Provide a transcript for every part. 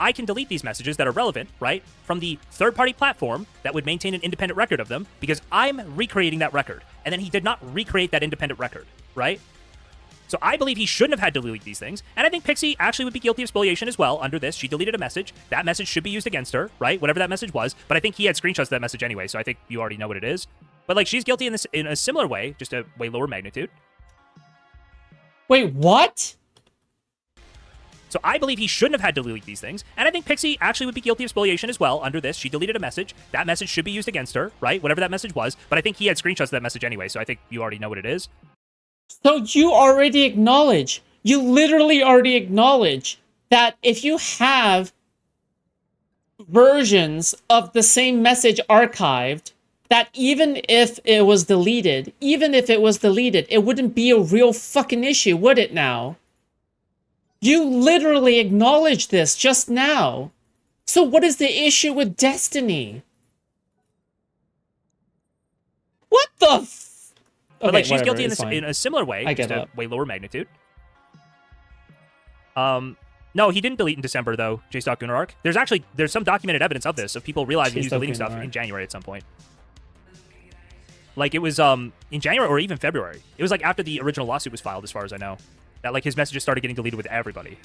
I can delete these messages that are relevant, right, from the third-party platform that would maintain an independent record of them because I'm recreating that record. And then he did not recreate that independent record, right? So I believe he shouldn't have had to delete these things. And I think Pixie actually would be guilty of spoliation as well under this. She deleted a message. That message should be used against her, right? Whatever that message was. But I think he had screenshots of that message anyway, so I think you already know what it is. But, like, she's guilty in a similar way, just a way lower magnitude. Wait, what? So I believe he shouldn't have had to delete these things. And I think Pixie actually would be guilty of spoliation as well under this. She deleted a message. That message should be used against her, right? Whatever that message was. But I think he had screenshots of that message anyway, so I think you already know what it is. So you already acknowledge, you literally already acknowledge that if you have versions of the same message archived, that even if it was deleted, it wouldn't be a real fucking issue, would it now? You literally acknowledged this just now. So what is the issue with Destiny? What the f- But, okay, like, she's whatever, guilty it's fine. in a similar way, I just get a that. way lower magnitude. No, he didn't delete in December, though, JStock Gunnar. There's some documented evidence of this, of people realizing he was deleting stuff in January at some point. Like, it was in January or even February. It was, like, after the original lawsuit was filed, as far as I know. That, like, his messages started getting deleted with everybody.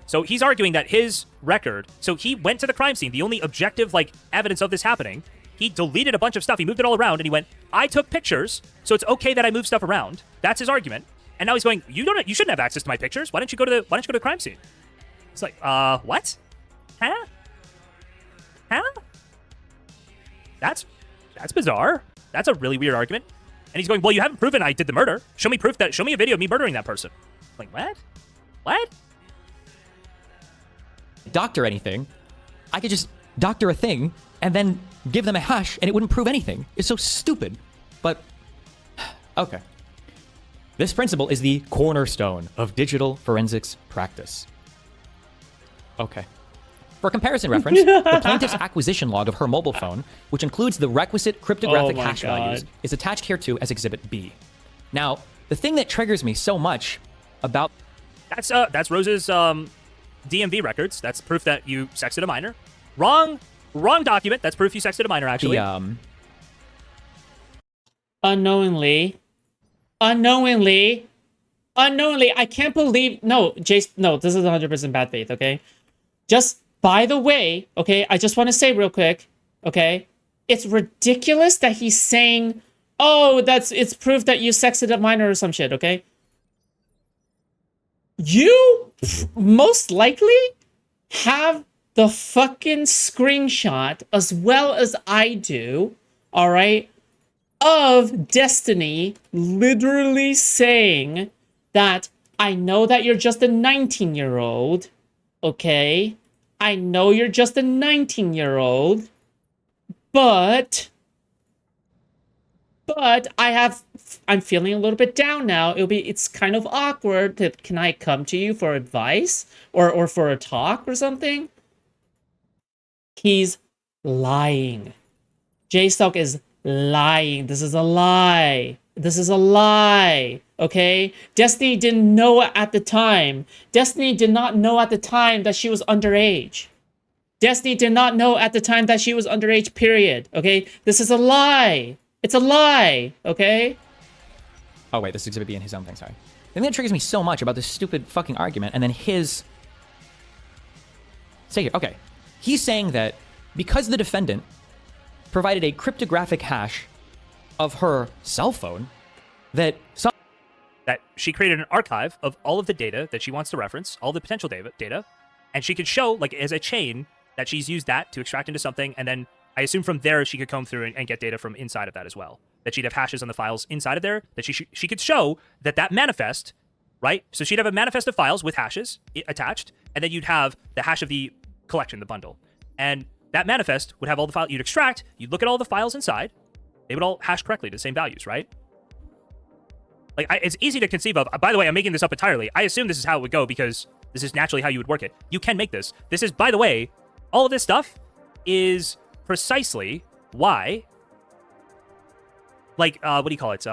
So he's arguing that his record... So he went to the crime scene, the only objective, like, evidence of this happening. He deleted a bunch of stuff. He moved it all around, and he went, I took pictures, so it's okay that I moved stuff around. That's his argument. And now he's going, you shouldn't have access to my pictures. Why don't you go to the crime scene? It's like, what? Huh? That's bizarre. That's a really weird argument. And he's going, well, you haven't proven I did the murder. Show me a video of me murdering that person. I'm like, what? Doctor anything. I could just doctor a thing and then give them a hash and it wouldn't prove anything. It's so stupid. But, okay. This principle is the cornerstone of digital forensics practice. Okay. For comparison reference, the plaintiff's acquisition log of her mobile phone, which includes the requisite cryptographic hash values, is attached here too as Exhibit B. Now, the thing that triggers me so much about... That's Rose's DMV records. That's proof that you sexted a minor. Wrong document. That's proof you sexted a minor, actually. Unknowingly. I can't believe... No, Jace, no, this is 100% bad faith, okay? Just, by the way, okay, I just want to say real quick, okay? It's ridiculous that he's saying, oh, it's proof that you sexted a minor or some shit, okay? You most likely have the fucking screenshot as well as I do, alright? Of Destiny literally saying that I know that you're just a 19-year-old, okay? I know you're just a 19-year-old, but I'm feeling a little bit down now. It's kind of awkward. Can I come to you for advice or for a talk or something? He's lying. JStock is lying. This is a lie. Okay? Destiny didn't know at the time. Destiny did not know at the time that she was underage. Destiny did not know at the time that she was underage, period. Okay? This is a lie. It's a lie. Okay? Oh, wait, this is Exhibit B in his own thing, sorry. The thing that triggers me so much about this stupid fucking argument, and then his... Stay here, okay. He's saying that because the defendant provided a cryptographic hash of her cell phone, that she created an archive of all of the data that she wants to reference, all the potential data, and she could show, like, as a chain, that she's used that to extract into something, and then I assume from there she could comb through and get data from inside of that as well. That she'd have hashes on the files inside of there, that she could show that manifest, right? So she'd have a manifest of files with hashes attached, and then you'd have the hash of the collection, the bundle. And that manifest would have all the files you'd extract, you'd look at all the files inside, they would all hash correctly to the same values, right? Like, it's easy to conceive of. By the way, I'm making this up entirely. I assume this is how it would go because this is naturally how you would work it. You can make this. This is, by the way, all of this stuff is precisely why, like, what do you call it?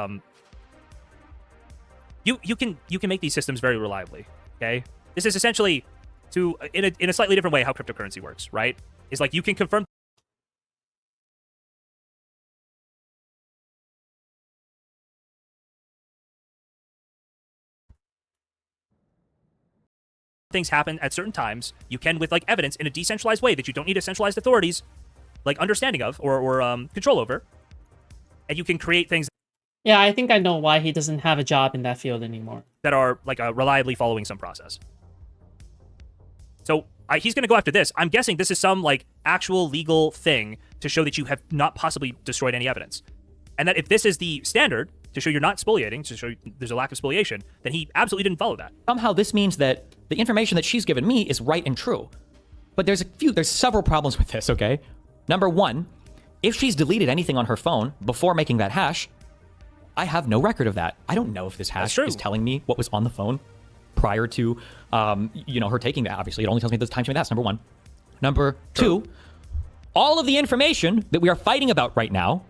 You can make these systems very reliably, okay? This is essentially to in a slightly different way how cryptocurrency works, right? Is like you can confirm things happen at certain times. You can, with like evidence in a decentralized way that you don't need a centralized authorities like understanding of or control over, and you can create things Yeah, I think I know why he doesn't have a job in that field anymore. that are like reliably following some process. So he's going to go after this. I'm guessing this is some like actual legal thing to show that you have not possibly destroyed any evidence, and that if this is the standard to show you're not spoliating, to show there's a lack of spoliation, then he absolutely didn't follow that. Somehow this means that the information that she's given me is right and true. But there's several problems with this, okay? Number one, if she's deleted anything on her phone before making that hash, I have no record of that. I don't know if this hash is telling me what was on the phone prior to, her taking that. Obviously, it only tells me the time she made that. That's number one. Number two, all of the information that we are fighting about right now,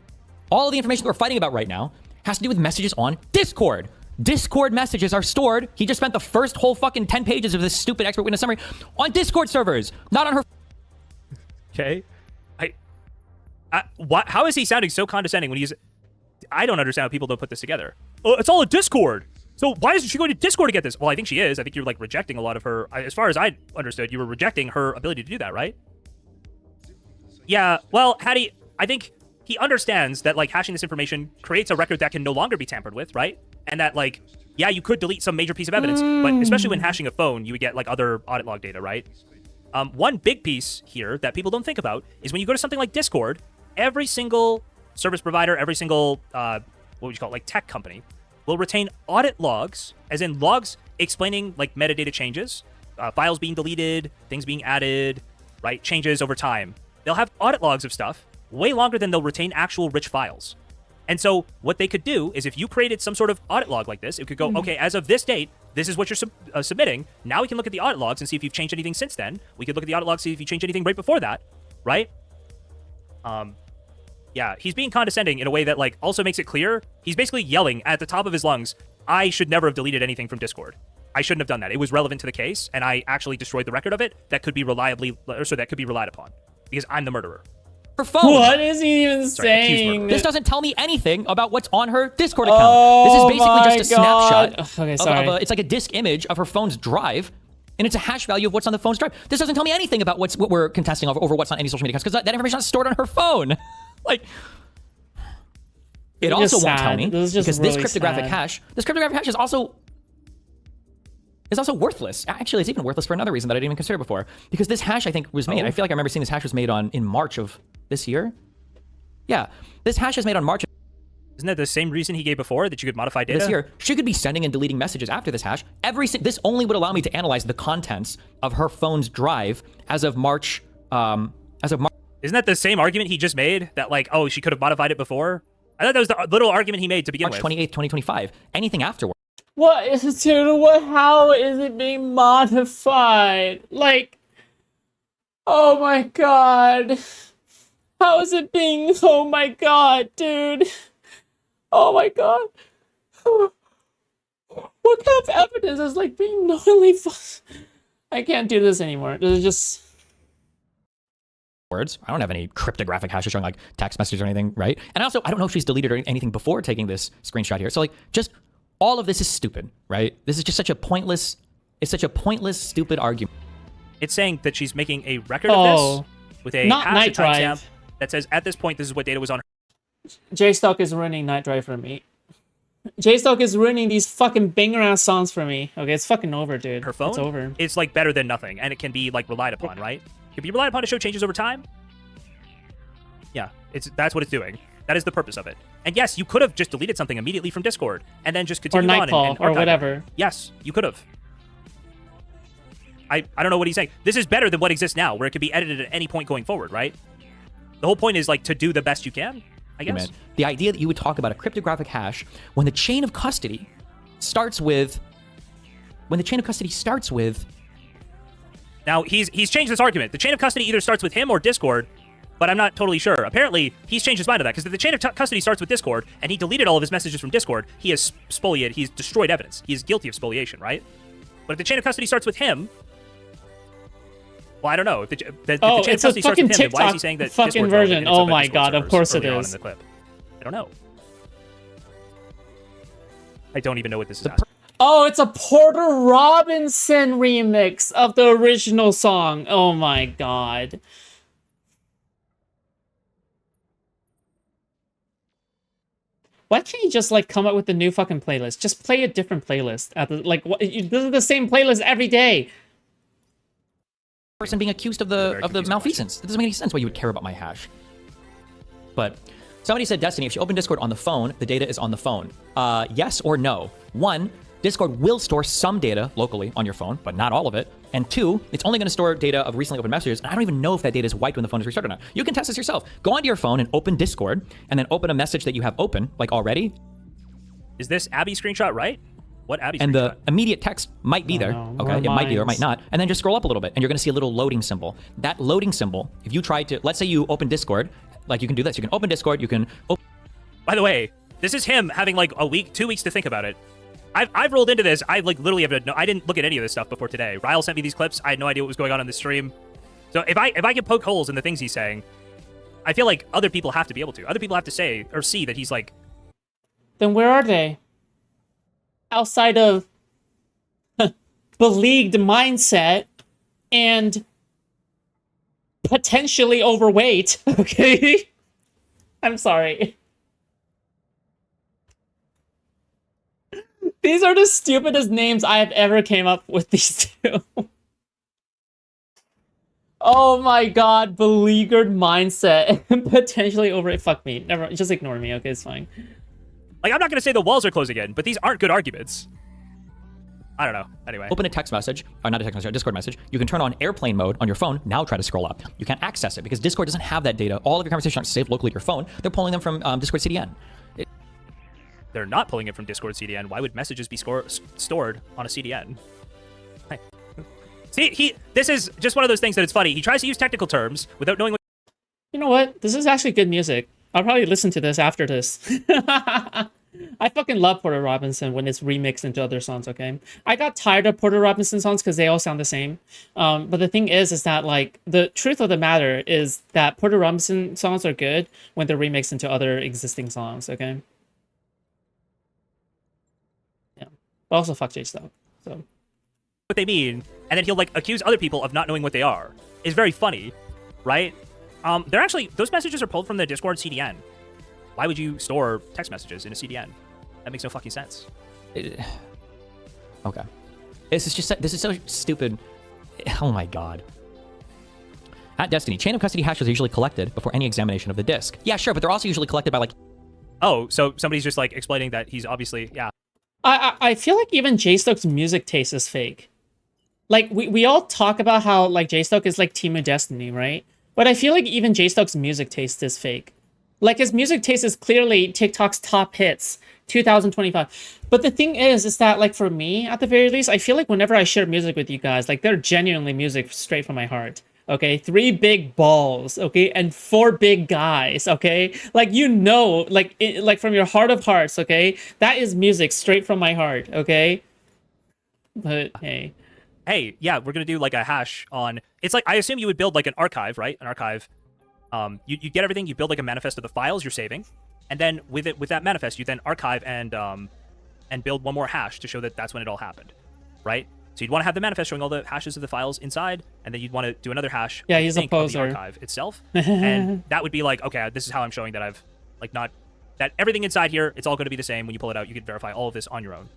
has to do with messages on Discord. Discord messages are stored. He just spent the first whole fucking 10 pages of this stupid expert witness summary on Discord servers, not on her. Okay. How is he sounding so condescending when he's... I don't understand how people don't put this together. Oh, it's all a Discord. So why isn't she going to Discord to get this? Well, I think she is. I think you're like rejecting a lot of her... As far as I understood, you were rejecting her ability to do that, right? Yeah, well, Hattie, I think he understands that like hashing this information creates a record that can no longer be tampered with, right? And that like, yeah, you could delete some major piece of evidence, but especially when hashing a phone, you would get like other audit log data, right? One big piece here that people don't think about is when you go to something like Discord, every single service provider, every single, what would you call it, like tech company, will retain audit logs, as in logs explaining like metadata changes, files being deleted, things being added, right? Changes over time. They'll have audit logs of stuff way longer than they'll retain actual rich files. And so what they could do is if you created some sort of audit log like this, it could go, okay, as of this date, this is what you're submitting. Now we can look at the audit logs and see if you've changed anything since then. We could look at the audit logs, see if you changed anything right before that, right? Yeah, he's being condescending in a way that like also makes it clear. He's basically yelling at the top of his lungs, I should never have deleted anything from Discord. I shouldn't have done that. It was relevant to the case, and I actually destroyed the record of it that could be relied upon because I'm the murderer. Her phone. What is he even saying? This doesn't tell me anything about what's on her Discord account. This is basically just a snapshot. Okay, sorry. It's like a disk image of her phone's drive, and it's a hash value of what's on the phone's drive. This doesn't tell me anything about what we're contesting over what's on any social media accounts, because that information is stored on her phone. Like, it also won't tell me because this cryptographic hash is also worthless. Actually, it's even worthless for another reason that I didn't even consider before. Because this hash, I think, was made. I feel like I remember seeing this hash was made in March of this year. Yeah, this hash is made on March. Isn't that the same reason he gave before, that you could modify data? This year, she could be sending and deleting messages after this hash. This only would allow me to analyze the contents of her phone's drive as of March. Isn't that the same argument he just made? That like, oh, she could have modified it before? I thought that was the little argument he made to begin with. March 28th, 2025. Anything afterward. What is it, dude? How is it being modified? Like, oh my god. How is it being, oh my god, dude. Oh my god. What kind of evidence is like being knowingly I can't do this anymore. This is just... Words. I don't have any cryptographic hashes showing like text messages or anything, right? And also, I don't know if she's deleted or anything before taking this screenshot here. So like, just all of this is stupid, right? This is just such a pointless, stupid argument. It's saying that she's making a record of this with a hash timestamp that says, at this point, this is what data was on her. JStock is ruining Night Drive for me. JStock is ruining these fucking banger-ass songs for me. Okay, it's fucking over, dude. Her phone? It's over. It's like better than nothing, and it can be like relied upon, right? It can be relied upon to show changes over time. Yeah, that's what it's doing. That is the purpose of it. And yes, you could have just deleted something immediately from Discord and then just continue on and or whatever. Yes, you could have. I don't know what he's saying. This is better than what exists now, where it can be edited at any point going forward, right? The whole point is like to do the best you can, I guess. Man. The idea that you would talk about a cryptographic hash when the chain of custody starts with... Now, he's changed this argument. The chain of custody either starts with him or Discord, but I'm not totally sure. Apparently, he's changed his mind on that, because if the chain of custody starts with Discord, and he deleted all of his messages from Discord, he has spoliated, he's destroyed evidence. He is guilty of spoliation, right? But if the chain of custody starts with him, well, I don't know. If the chain Oh, of custody it's a starts with fucking him, then why is he TikTok saying that fucking Discord's version. relevant and it's Oh about my Discord god, of servers course it earlier on is. in the clip? I don't know. I don't even know what this is. Oh, it's a Porter Robinson remix of the original song. Oh my god. Why can't you just like come up with a new fucking playlist? Just play a different playlist. Like, this is the same playlist every day. Person being accused of the malfeasance. It doesn't make any sense why you would care about my hash. But somebody said, Destiny, if you open Discord on the phone, the data is on the phone. Yes or no? 1, Discord will store some data locally on your phone, but not all of it. And 2, it's only going to store data of recently opened messages, and I don't even know if that data is wiped when the phone is restarted or not. You can test this yourself. Go onto your phone and open Discord, and then open a message that you have open, like already. Is this Abby screenshot right? What Abby and screenshot? the immediate text might be there. Okay, it might be there, it might not. And then just scroll up a little bit, and you're going to see a little loading symbol. That loading symbol, if you try to, let's say you open Discord, like you can do this. You can open Discord, you can open... By the way, this is him having like a week, 2 weeks to think about it. I've rolled into this. I like literally have no. I didn't look at any of this stuff before today. Ryle sent me these clips. I had no idea what was going on in the stream. So if I can poke holes in the things he's saying, I feel like other people have to be able to. Other people have to say or see that he's like. Then where are they? Outside of beleaguered mindset and potentially overweight. Okay, I'm sorry. These are the stupidest names I have ever came up with, these two. Oh my god, beleaguered mindset. Potentially over it. Fuck me. Never, just ignore me, okay? It's fine. Like, I'm not gonna say the walls are closing in, but these aren't good arguments. I don't know. Anyway. Open a text message, or not a text message, a Discord message. You can turn on airplane mode on your phone. Now try to scroll up. You can't access it because Discord doesn't have that data. All of your conversations aren't saved locally to your phone. They're pulling them from Discord CDN. They're not pulling it from Discord CDN. Why would messages be stored on a CDN? See, this is just one of those things that it's funny. He tries to use technical terms without knowing what... You know what? This is actually good music. I'll probably listen to this after this. I fucking love Porter Robinson when it's remixed into other songs, okay? I got tired of Porter Robinson songs because they all sound the same. But the thing is that, like, the truth of the matter is that Porter Robinson songs are good when they're remixed into other existing songs, okay? Yeah. But also fuck J-Stock, so... what they mean, and then he'll like accuse other people of not knowing what they are. Is very funny, right? They're actually, those messages are pulled from the Discord CDN. Why would you store text messages in a CDN? That makes no fucking sense. Okay. This is so stupid. Oh my god. At Destiny, chain of custody hashes are usually collected before any examination of the disk. Yeah, sure, but they're also usually collected by like... Oh, so somebody's just like explaining that he's obviously, yeah. I feel like even J-Stoke's music taste is fake. Like, we all talk about how, like, J-Stoke is, like, Team of Destiny, right? But I feel like even J-Stoke's music taste is fake. Like, his music taste is clearly TikTok's top hits, 2025. But the thing is that, like, for me, at the very least, I feel like whenever I share music with you guys, like, they're genuinely music straight from my heart. Okay, 3 big balls, okay, and 4 big guys, okay? Like, you know, like, like, from your heart of hearts, okay? That is music straight from my heart, okay? But, hey... Hey, yeah, we're gonna do like a hash on. It's like I assume you would build like an archive, right? An archive. You get everything. You build like a manifest of the files you're saving, and then with that manifest, you then archive and build one more hash to show that that's when it all happened, right? So you'd want to have the manifest showing all the hashes of the files inside, and then you'd want to do another hash. Yeah, he's a poser. Of the archive itself, and that would be like, okay, this is how I'm showing that I've like not that everything inside here. It's all going to be the same when you pull it out. You can verify all of this on your own.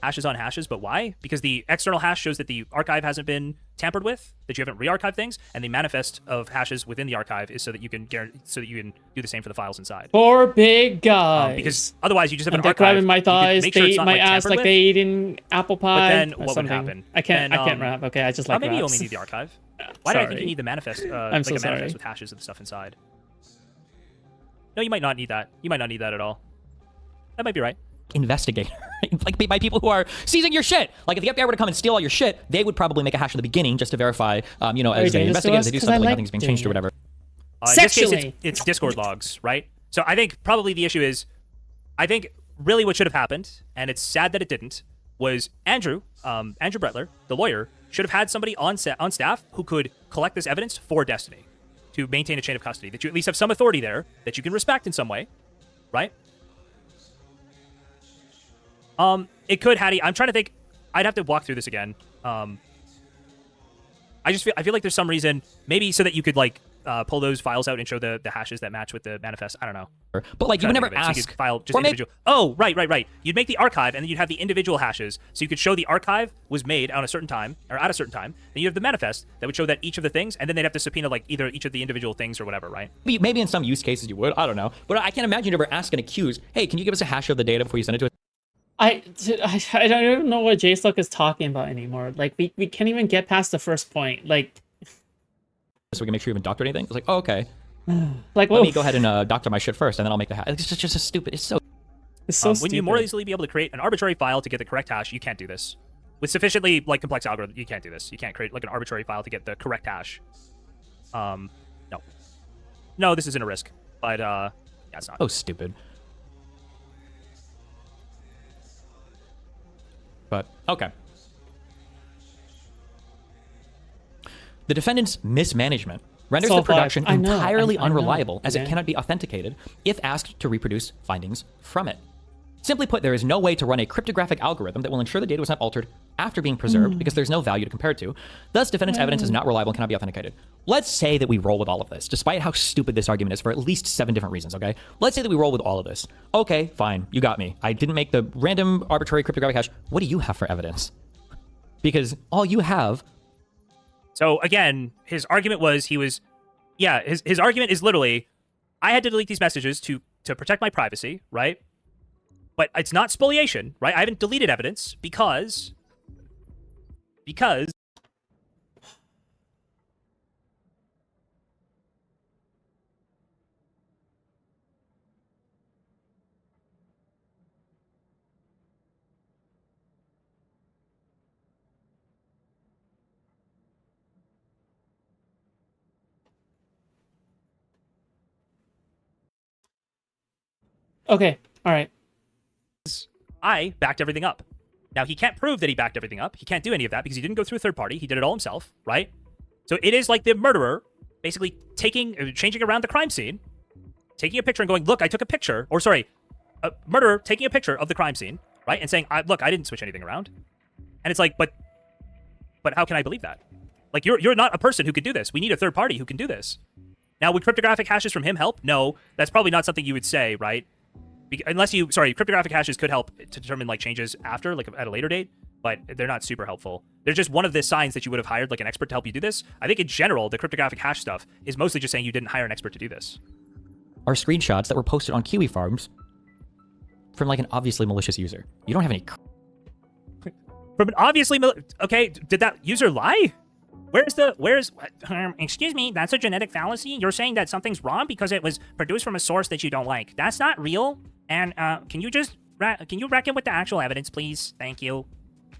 Hashes on hashes, but why? Because the external hash shows that the archive hasn't been tampered with, that you haven't re-archived things, and the manifest of hashes within the archive is so that you can do the same for the files inside. 4 big guys. Because otherwise, you just have and an they're archive. grabbing my thighs, make sure they it's eat not, my like, ass tampered like with. they eating apple pie. But then or what would something. happen? I can't Then, rap. Okay, I just like maybe you raps. only need the archive. Why do I think you need the manifest? I'm so like a sorry. manifest with hashes of the stuff inside. No, you might not need that. You might not need that at all. That might be right. Investigator. Like, by people who are seizing your shit. Like, if the FBI were to come and steal all your shit, they would probably make a hash in the beginning just to verify, you know, as they investigate, they do something like nothing's being changed or whatever. In this case, it's Discord logs, right? So I think probably the issue is, I think really what should have happened, and it's sad that it didn't, was Andrew Bretler, the lawyer, should have had somebody on staff who could collect this evidence for Destiny to maintain a chain of custody, that you at least have some authority there that you can respect in some way, right? It could, Hattie. I'm trying to think. I'd have to walk through this again. I feel like there's some reason, maybe so that you could like pull those files out and show the hashes that match with the manifest. I don't know. But like you would never ask. So you could file just individual. Oh, right. You'd make the archive, and then you'd have the individual hashes, so you could show the archive was made on a certain time or at a certain time. Then you have the manifest that would show that each of the things, and then they'd have to subpoena like either each of the individual things or whatever, right? Maybe in some use cases you would. I don't know. But I can't imagine you ever ask an accused, hey, can you give us a hash of the data before you send it to us? I don't even know what JSluck is talking about anymore. Like, we can't even get past the first point. Like, so we can make sure you haven't doctored anything. It's like, oh, okay. like, Let me go ahead and doctor my shit first, and then I'll make the hash. It's just a stupid. It's so stupid. When you more easily be able to create an arbitrary file to get the correct hash, you can't do this. With sufficiently like complex algorithm, you can't do this. You can't create like an arbitrary file to get the correct hash. No, this isn't a risk, but yeah, it's not. Oh, stupid. But okay. The defendant's mismanagement renders the production entirely unreliable, as it cannot be authenticated if asked to reproduce findings from it. Simply put, there is no way to run a cryptographic algorithm that will ensure the data was not altered after being preserved because there's no value to compare it to. Thus, defendant's evidence is not reliable and cannot be authenticated. Let's say that we roll with all of this, despite how stupid this argument is for at least 7 different reasons, okay? Let's say that we roll with all of this. Okay, fine, you got me. I didn't make the random arbitrary cryptographic hash. What do you have for evidence? Because all you have... So again, his argument was his argument is literally, I had to delete these messages to protect my privacy, right? But it's not spoliation, right? I haven't deleted evidence because Okay, all right. I backed everything up. Now, he can't prove that he backed everything up. He can't do any of that because he didn't go through a third party. He did it all himself, right? So it is like the murderer basically changing around the crime scene, taking a picture and going, look, I took a picture. Or sorry, a murderer taking a picture of the crime scene, right? And saying, look, I didn't switch anything around. And it's like, but how can I believe that? Like, you're not a person who could do this. We need a third party who can do this. Now, would cryptographic hashes from him help? No, that's probably not something you would say, right? Cryptographic hashes could help to determine like changes after, like at a later date, but they're not super helpful. They're just one of the signs that you would have hired like an expert to help you do this. I think in general, the cryptographic hash stuff is mostly just saying you didn't hire an expert to do this. Are screenshots that were posted on Kiwi Farms from like an obviously malicious user. You don't have any... From an obviously... Okay, did that user lie? Excuse me, that's a genetic fallacy? You're saying that something's wrong because it was produced from a source that you don't like. That's not real. And can you reckon with the actual evidence, please? Thank you.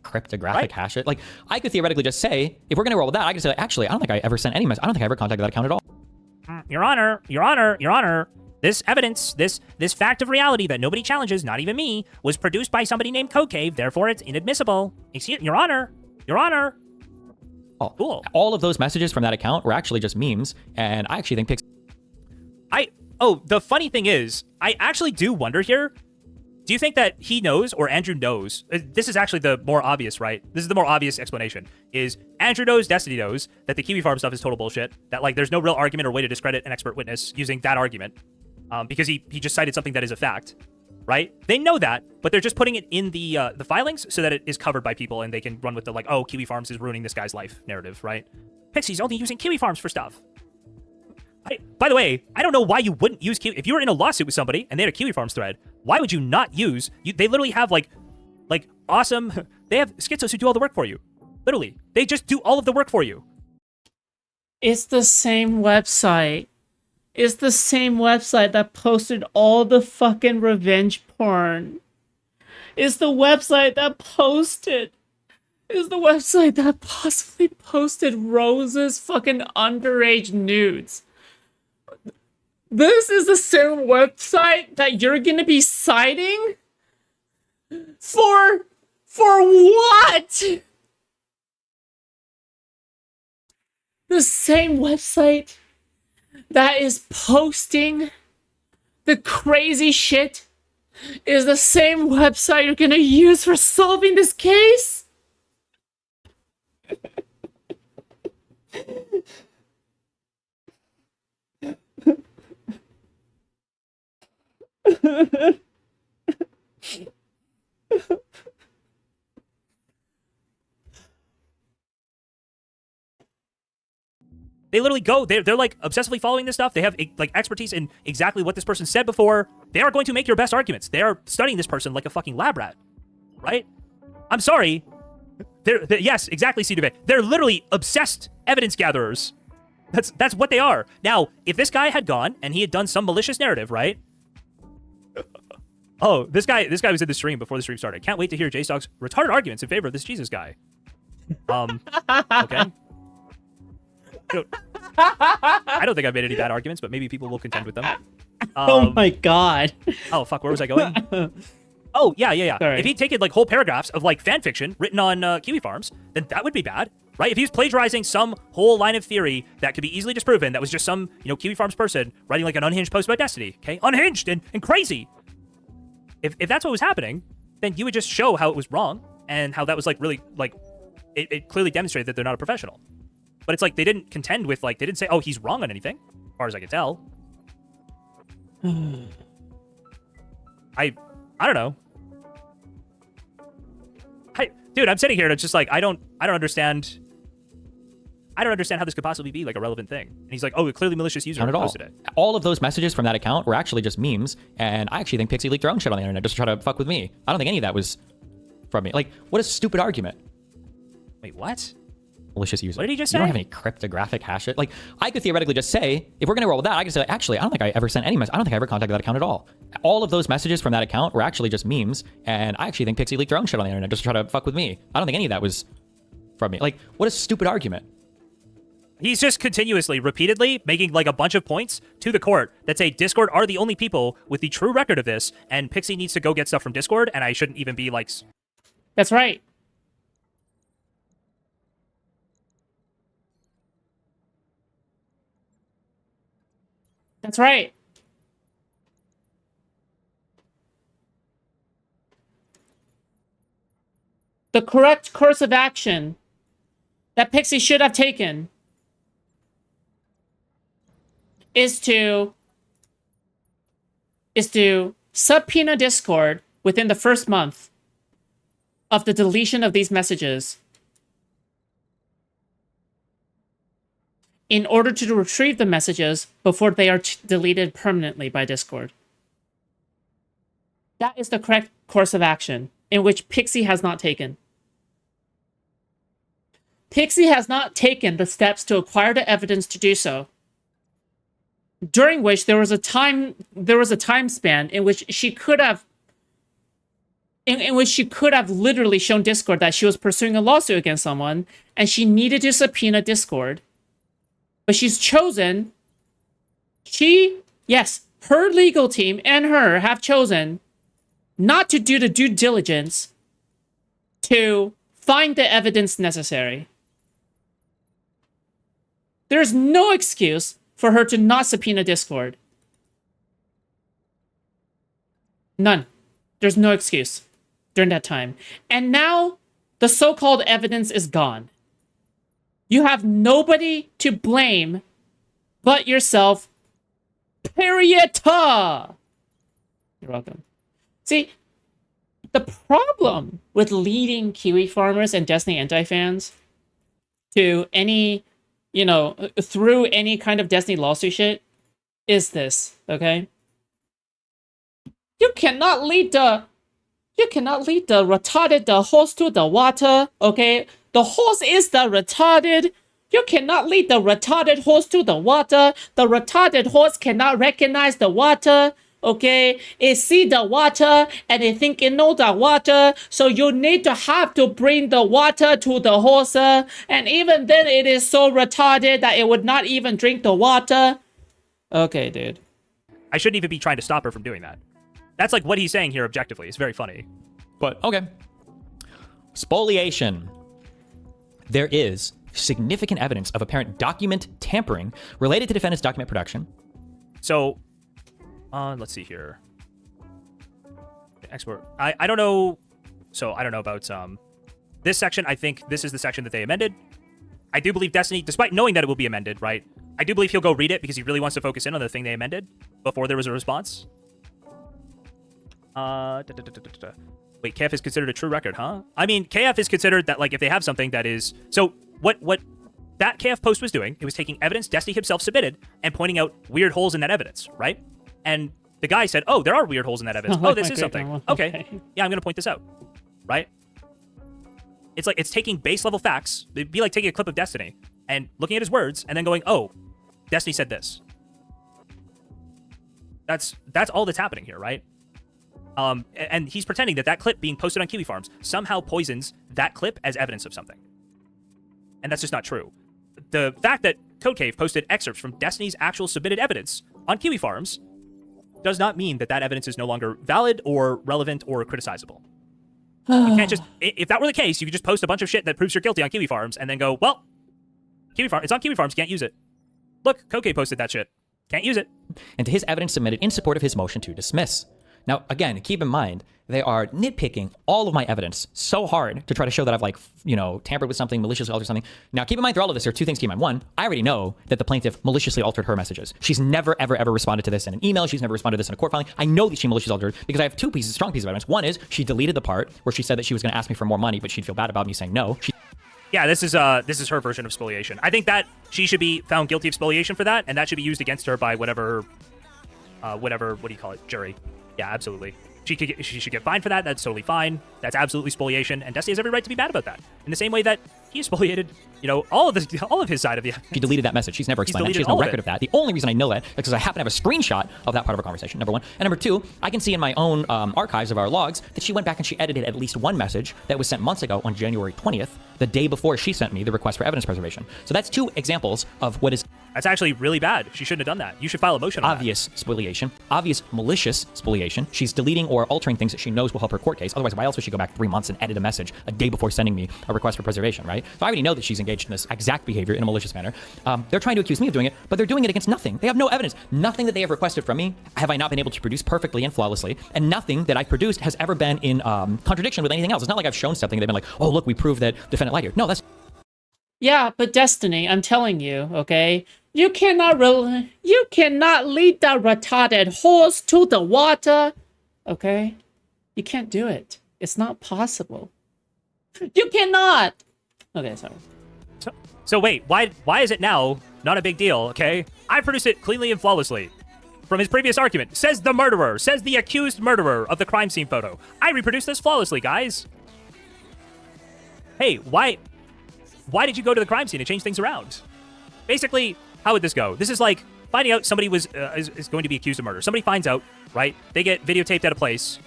Cryptographic hash it. Like, I could theoretically just say, if we're going to roll with that, I could say, actually, I don't think I ever sent any message. I don't think I ever contacted that account at all. Your Honor, this evidence, this fact of reality that nobody challenges, not even me, was produced by somebody named Cocave, therefore it's inadmissible. Excuse, Your Honor. Oh, cool. All of those messages from that account were actually just memes, and I actually think the funny thing is, I actually do wonder here, do you think that he knows or Andrew knows? This is actually the more obvious, right? This is the more obvious explanation, is Andrew knows, Destiny knows, that the Kiwi Farm stuff is total bullshit, that like there's no real argument or way to discredit an expert witness using that argument, because he just cited something that is a fact, right? They know that, but they're just putting it in the filings so that it is covered by people and they can run with the like, oh, Kiwi Farms is ruining this guy's life narrative, right? Pixie's only using Kiwi Farms for stuff. By the way, I don't know why you wouldn't use Kiwi. If you were in a lawsuit with somebody and they had a Kiwi Farms thread, why would you not use... They literally have like awesome... They have schizos who do all the work for you. Literally. They just do all of the work for you. It's the same website. It's the same website that posted all the fucking revenge porn. It's the website that posted... Is the website that possibly posted Rose's fucking underage nudes. This is the same website that you're gonna be citing for For what? The same website that is posting the crazy shit is the same website you're gonna use for solving this case? They literally go, they're like obsessively following this stuff. They have like expertise in exactly what this person said before. They are going to make your best arguments. They are studying this person like a fucking lab rat, right? I'm sorry. Yes, exactly, C. They're literally obsessed evidence gatherers. That's what they are. Now, if this guy had gone and he had done some malicious narrative, right? Oh, this guy was in the stream before the stream started. Can't wait to hear J-Stock's retarded arguments in favor of this Jesus guy. Okay. I don't think I've made any bad arguments, but maybe people will contend with them. Oh my god. Oh, fuck, where was I going? Oh, yeah. Sorry. If he'd taken like whole paragraphs of like fan fiction written on Kiwi Farms, then that would be bad, right? If he was plagiarizing some whole line of theory that could be easily disproven, that was just some, Kiwi Farms person writing like an unhinged post about Destiny, okay? Unhinged and crazy. If that's what was happening, then you would just show how it was wrong and how that was like really like, it clearly demonstrated that they're not a professional. But it's like they didn't contend with like, they didn't say, oh, he's wrong on anything, as far as I can tell. I don't know. Dude, I'm sitting here and it's just like, I don't understand. I don't understand how this could possibly be like a relevant thing. And he's like, oh, a clearly malicious user Not at all. posted it. All of those messages from that account were actually just memes, and I actually think Pixie leaked their own shit on the internet just to try to fuck with me. I don't think any of that was from me. Like, what a stupid argument. Wait, what? Malicious user. What did he just You don't say? have any cryptographic hash it. Like, I could theoretically just say, if we're gonna roll with that, I could say, actually, I don't think I ever sent any message. I don't think I ever contacted that account at all. All of those messages from that account were actually just memes, and I actually think Pixie leaked their own shit on the internet just to try to fuck with me. I don't think any of that was from me. Like, what a stupid argument. He's just continuously, repeatedly making like a bunch of points to the court that say Discord are the only people with the true record of this, and Pixie needs to go get stuff from Discord, and I shouldn't even be like... That's right. That's right. The correct course of action that Pixie should have taken is to subpoena Discord within the first month of the deletion of these messages in order to retrieve the messages before they are deleted permanently by Discord. That is the correct course of action, in which Pixie has not taken. Pixie has not taken the steps to acquire the evidence to do so, during which there was a time span in which she could have literally shown Discord that she was pursuing a lawsuit against someone, and she needed to subpoena Discord. But she's chosen, her legal team and her have chosen not to do the due diligence to find the evidence necessary. There's no excuse for her to not subpoena Discord. None. There's no excuse during that time. And now the so-called evidence is gone. You have nobody to blame but yourself. Period. You're welcome. See, the problem with leading Kiwi farmers and Destiny anti-fans to any, through any kind of Destiny lawsuit shit is this, okay? You cannot lead the retarded the horse to the water, okay? The horse is the retarded. You cannot lead the retarded horse to the water. The retarded horse cannot recognize the water, okay? It see the water and it think it know the water. So you need to have to bring the water to the horse. And even then it is so retarded that it would not even drink the water. Okay, dude. I shouldn't even be trying to stop her from doing that. That's like what he's saying here objectively. It's very funny. But, okay. Spoliation. There is significant evidence of apparent document tampering related to defendant's document production. So, let's see here. Export. I don't know. So I don't know about this section. I think this is the section that they amended. I do believe Destiny, despite knowing that it will be amended, right? I do believe he'll go read it because he really wants to focus in on the thing they amended before there was a response. Wait, KF is considered a true record, huh? I mean, KF is considered that, like, if they have something that is... So, what that KF post was doing, it was taking evidence Destiny himself submitted and pointing out weird holes in that evidence, right? And the guy said, oh, there are weird holes in that evidence. Oh, this is something. Okay. Yeah, I'm going to point this out, right? It's like, it's taking base level facts. It'd be like taking a clip of Destiny and looking at his words and then going, oh, Destiny said this. That's all that's happening here, right? And he's pretending that that clip being posted on Kiwi Farms somehow poisons that clip as evidence of something. And that's just not true. The fact that Code Cave posted excerpts from Destiny's actual submitted evidence on Kiwi Farms does not mean that that evidence is no longer valid or relevant or criticizable. You can't just, if that were the case, you could just post a bunch of shit that proves you're guilty on Kiwi Farms and then go, well, Kiwi Farm, it's on Kiwi Farms, can't use it. Look, Code Cave posted that shit. Can't use it. And to his evidence submitted in support of his motion to dismiss. Now, again, keep in mind, they are nitpicking all of my evidence so hard to try to show that I've, like, you know, tampered with something, maliciously altered something. Now, keep in mind, through all of this, there are two things to keep in mind. One, I already know that the plaintiff maliciously altered her messages. She's never, ever, ever responded to this in an email. She's never responded to this in a court filing. I know that she maliciously altered because I have two strong pieces of evidence. One is she deleted the part where she said that she was going to ask me for more money, but she'd feel bad about me saying no. Yeah, this is her version of spoliation. I think that she should be found guilty of spoliation for that, and that should be used against her by whatever, what do you call it, jury. Yeah, absolutely. She should get fined for that. That's totally fine. That's absolutely spoliation, and Destiny has every right to be mad about that. In the same way that he spoliated, you know, all of his side of the. She deleted that message. She's never explained that. She has no record of that. The only reason I know that is because I happen to have a screenshot of that part of our conversation. Number one, and number two, I can see in my own archives of our logs that she went back and she edited at least one message that was sent months ago on January 20th, the day before she sent me the request for evidence preservation. So that's two examples of what is. That's actually really bad. She shouldn't have done that. You should file a motion on obvious spoliation, obvious malicious spoliation. She's deleting or altering things that she knows will help her court case. Otherwise, why else would she go back 3 months and edit a message a day before sending me a request for preservation, right? So I already know that she's engaged in this exact behavior in a malicious manner. They're trying to accuse me of doing it, but they're doing it against nothing. They have no evidence. Nothing that they have requested from me have I not been able to produce perfectly and flawlessly, and nothing that I've produced has ever been in contradiction with anything else. It's not like I've shown something and they've been like, oh, look, we proved that defendant lied here. No, that's... Yeah, but Destiny, I'm telling you, okay? You cannot lead the retarded horse to the water, okay? You can't do it. It's not possible. You cannot! Okay, sorry. So wait, why is it now not a big deal, okay? I produced it cleanly and flawlessly. From his previous argument, says the murderer, says the accused murderer of the crime scene photo. I reproduced this flawlessly, guys. Hey, why did you go to the crime scene and change things around? Basically, how would this go? This is like finding out somebody is going to be accused of murder. Somebody finds out, right? They get videotaped at a place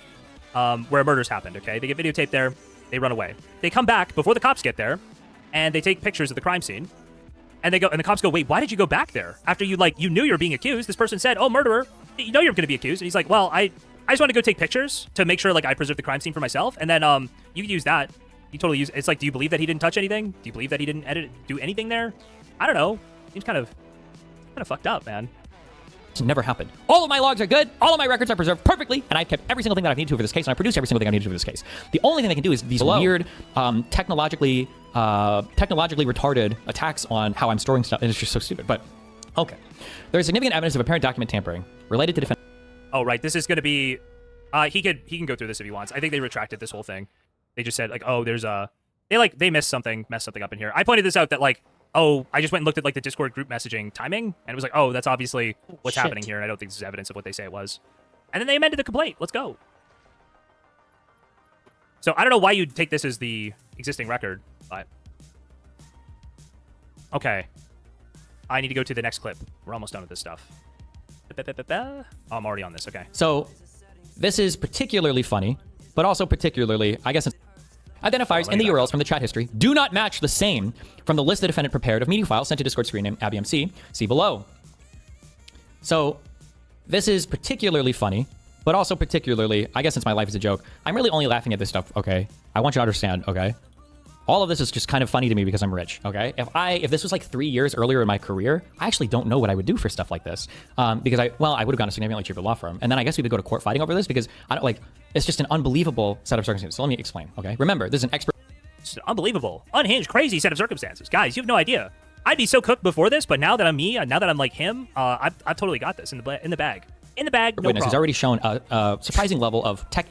where murders happened, okay? They get videotaped there. They run away. They come back before the cops get there, and they take pictures of the crime scene. And the cops go, wait, why did you go back there? After you knew you were being accused. This person said, oh, murderer, you know you're going to be accused. And he's like, well, I just want to go take pictures to make sure I preserve the crime scene for myself. And then you use that. You totally use. It's like, do you believe that he didn't touch anything? Do you believe that he didn't do anything there? I don't know. Seems kind of fucked up, man. It's never happened. All of my logs are good. All of my records are preserved perfectly, and I've kept every single thing that I've needed to for this case, and I produced every single thing I needed to for this case. The only thing they can do is these weird, technologically retarded attacks on how I'm storing stuff. And it's just so stupid. But okay, there is significant evidence of apparent document tampering related to defense. Oh right, this is going to be. He can go through this if he wants. I think they retracted this whole thing. They just said oh, there's they messed something up in here. I pointed this out that oh, I just went and looked at the Discord group messaging timing, and it was oh, that's obviously what's happening here, and I don't think this is evidence of what they say it was. And then they amended the complaint. Let's go. So I don't know why you'd take this as the existing record, but okay. I need to go to the next clip. We're almost done with this stuff. Oh, I'm already on this. Okay. So this is particularly funny, but also particularly, I guess, identifiers in the URLs from the chat history do not match the same from the list the defendant prepared of media files sent to Discord screen name ABMC. See below. So this is particularly funny, but also particularly, I guess since my life is a joke, I'm really only laughing at this stuff, okay? I want you to understand, okay? All of this is just kind of funny to me because I'm rich, okay? If this was like 3 years earlier in my career, I actually don't know what I would do for stuff like this. Because I would have gone to a significantly cheaper law firm. And then I guess we would go to court fighting over this because I don't it's just an unbelievable set of circumstances. So let me explain, okay? Remember, this is an expert. It's an unbelievable, unhinged, crazy set of circumstances. Guys, you have no idea. I'd be so cooked before this, but now that I'm me, now that I'm like him, I've totally got this in the bag. In the bag, no Witness has problem. already shown a surprising level of tech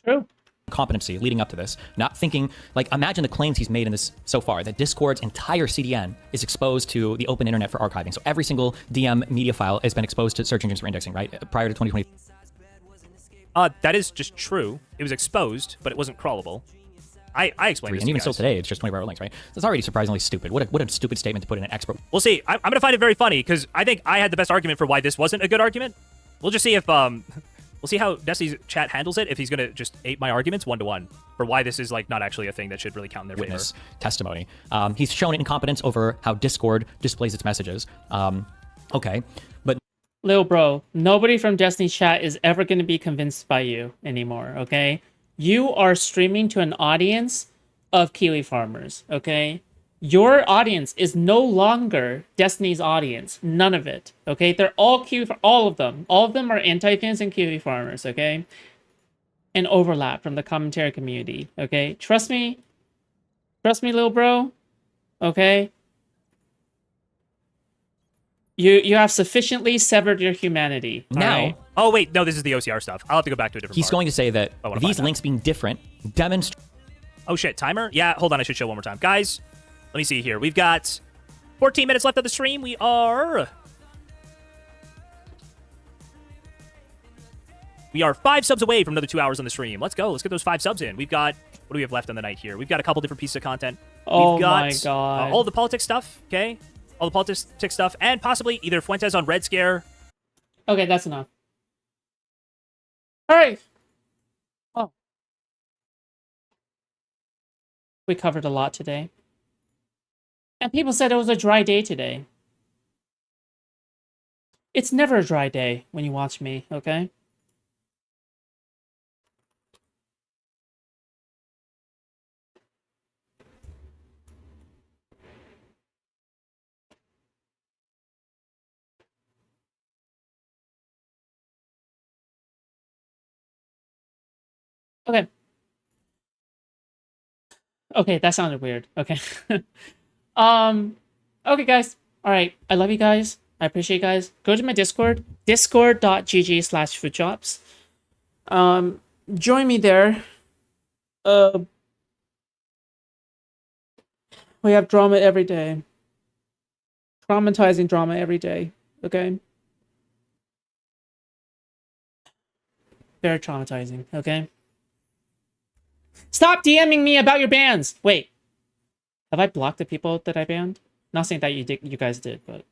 True. competency leading up to this, not thinking, imagine the claims he's made in this so far, that Discord's entire CDN is exposed to the open internet for archiving. So every single DM media file has been exposed to search engines for indexing, right? Prior to 2020. That is just true. It was exposed, but it wasn't crawlable. I explained this And to you even guys. still today, it's just 24-hour links, right? That's already surprisingly stupid. What a stupid statement to put in an expert. We'll see. I'm going to find it very funny because I think I had the best argument for why this wasn't a good argument. We'll just see if we'll see how Destiny's chat handles it. If he's going to just ape my arguments 1-to-1 for why this is not actually a thing that should really count in their Witness favor. testimony. He's shown incompetence over how Discord displays its messages. Okay, but Lil bro, nobody from Destiny's chat is ever going to be convinced by you anymore, okay? You are streaming to an audience of Kiwi farmers, okay? Your audience is no longer Destiny's audience. None of it, okay? They're all all of them. All of them are anti-fans and Kiwi farmers, okay? And overlap from the commentary community, okay? Trust me. Trust me, little bro, okay? You have sufficiently severed your humanity. now alright? Oh, wait. No, this is the OCR stuff. I'll have to go back to a different he's part. going to say that wanna these find out. links being different demonstrate. Oh, shit. Timer? Yeah, hold on. I should show one more time. Guys, let me see here. We've got 14 minutes left of the stream. We are 5 subs away from another 2 hours on the stream. Let's go. Let's get those 5 subs in. We've got, what do we have left on the night here? We've got a couple different pieces of content. Oh We've got my God. all the politics stuff, okay? All the politics stuff, and possibly either Fuentes on Red Scare. Okay, that's enough. All right. Oh. We covered a lot today. And people said it was a dry day today. It's never a dry day when you watch me, okay? Okay. Okay, that sounded weird. Okay. Okay, guys. All right. I love you guys. I appreciate you guys. Go to my Discord, discord.gg/foodshops. Join me there. We have drama every day. Traumatizing drama every day. Okay? Very traumatizing, okay? Stop DMing me about your bans! Wait. Have I blocked the people that I banned? Not saying that you guys did, but